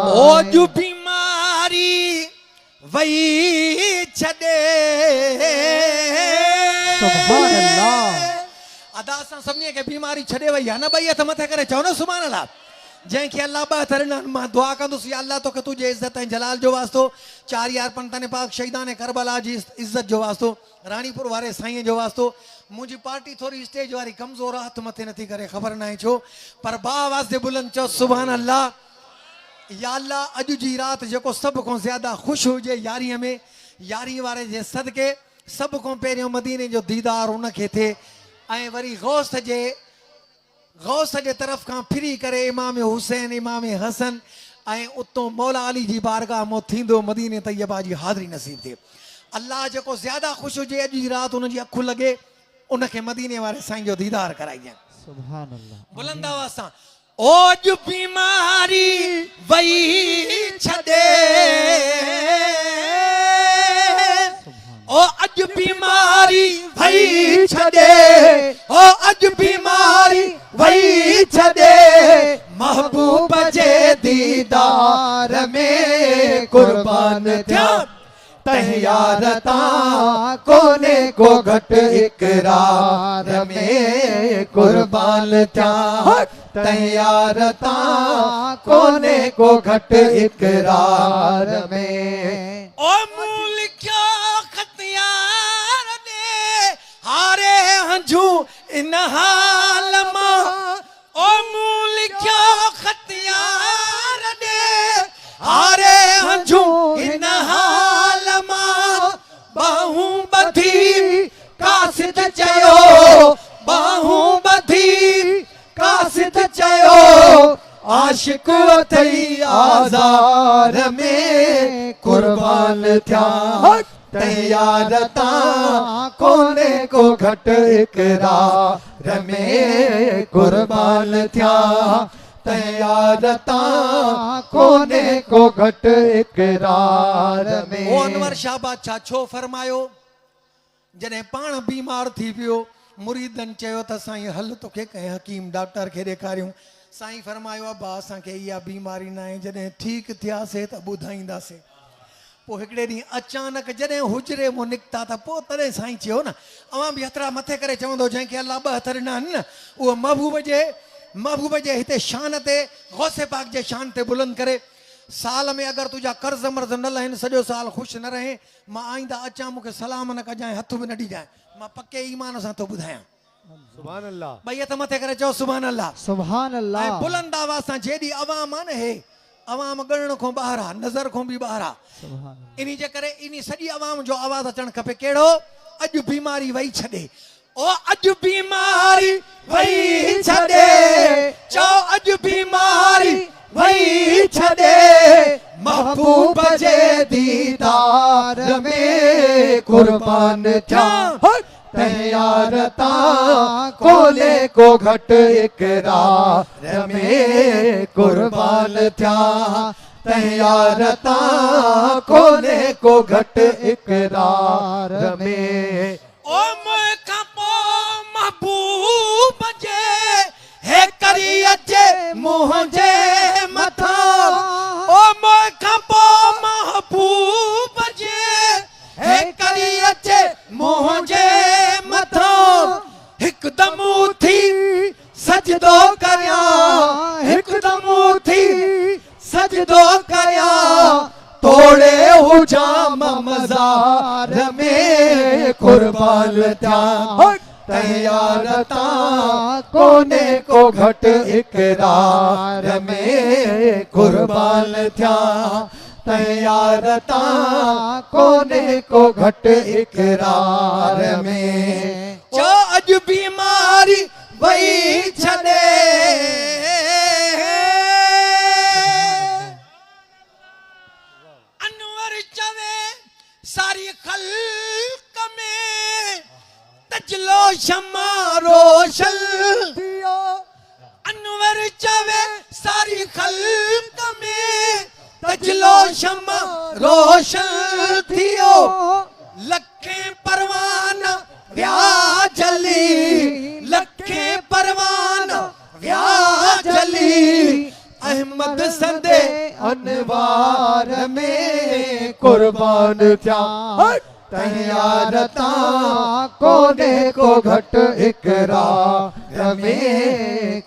ओ जो बीमारी वही छदे सुभान अल्लाह अदा सां समझे के बीमारी छदे वही है ना भाई हथ मथे करे चओ न सुभान अल्लाह जैंखे अल्लाह ॿ हथ ॾिना मां दुआ कंदुसि या अल्लाह तोखे तुंहिंजे इज़त ऐं जलाल जो वास्तो चार यार पंताने पाक शहीदान करबला जी इज़त जो वास्तो रानीपुर वारे साईं जो वास्तो मुझी पार्टी थोड़ी स्टेज वारी कमज़ोर आहे हथ मथे नथी करे ख़बर न आहे छो पर बा आवाज़ जे बुलंद चओ सुभान अल्लाह या अल्लाह अॼु जी राति जेको सभ खां ज़्यादा ख़ुशि हुजे यारीअ में यारी वारे जे सदके सभ खां पहिरियों मदीने जो दीदार उनखे थिए ऐं वरी गौस जे तरफ़ खां फिरी करे इमाम हुसैन इमाम हसन ऐं उतो मौला अली जी बारगाह मो थींदो मदीने तैयबा जी हाज़िरी नसीब थिए अल्लाह जेको ज़्यादा ख़ुशि हुजे अॼु जी राति उनजी अखि लॻे उनखे मदीने वारे साईं जो दीदार कराइजनि सुभान अल्लाह बुलंद आवाज़ सां ओ जो बीमारी वही छदे ओ अज बीमारी वही छदे ओ अज बीमारी वही छदे महबूब जे दीदार में कुर्बान थिया तैयार ता कोने को घट इकरार में कुर्बान थिया तैयार ता कोने को घट इकरार में ओ मूल क्या खतियार दे हारे हंजू इन हाल मां ओ मूल क्या खतियार दे हारे हंजू इन हाल मां बाहू बधी कासिद चयो बाहू बधी कासिद चयो आशिक थई आज़ार में कुर्बान थिया तैयार ता कोने को घट इकरार में कुर्बान थिया तैयार ता कोने को घट इकरार में ओ अनवर शाह बादशाह छो फरमायो जने पाण बीमार थी पियो मुरीदन चयो त साईं हल तोखे कंहिं हकीम डॉक्टर खे ॾेखारियूं साईं फरमायो अब्बा असांखे इहा बीमारी न आहे जॾहिं ठीकु थियासीं त ॿुधाईंदासीं पोइ हिकिड़े ॾींहुं अचानक जॾहिं हुजरे मां निकिता त पोइ तॾहिं साईं चयो न अवां बि हथरा मथे करे चवंदो जंहिंखे अल्लाह ॿ हथ ॾिना आहिनि न उहो महबूब जे हिते शान ते गौसे पाक जे शान ते बुलंद करे साल में अगर तुझा कर्ज मर्ज न लहन सॼो साल ख़ुशि न रहे मां आईंदा अचां मूंखे सलाम न कजांइ हथ बि न ॾिजांइ मां पके ईमान सां तो ॿुधायां सुभान अल्लाह ॿई हथ मथे करे चओ सुभान अल्लाह सुभान अल्लाह ऐं बुलंद आवाज़ सां जेॾी अवाम आहे न हे अवाम ॻणण खां ॿाहिरि आहे नज़र खां बि ॿाहिरि आहे सुभान इन जे करे इन सॼी अवाम जो आवाज़ अचणु खपे कहिड़ो अॼु बीमारी वही छॾे ओ अॼु बीमारी वही छॾे चओ अॼु बीमारी वही छॾे महबूब जे दीदार में कुर्बान थिया तैयार ता कोने को घट इकरार में कुर्बान थिया तैयार ता कोने को घट इकरार में ओ मूंखां पोइ महबूब जे हे करी अचे मुंहुं जे मथां ओ मूंखां पोइ महबूब जे हे करी अचे मुंहुं जे मथां हिकदम उथी सजदो करियां हिकदम उथी सजदो करियां तोड़े हुजाम मज़ार में कुर्बान थिया तैयार ता कोने को घट इकरार में कुर्बान थिया तैयार ता कोने को घट इकरार में जो अज बीमारी वही छड़े अनवर चवे सारी खल्क में तजलो शमा रोशन दियो अनवर चवे सारी खल्क में तजलो शमा रोशन थियो लखे परवाना व्या जली लखे परवाना व्या जली अहमद संदे अनवार में कुर्बान थिया तैयारता कोने को घट इकरार में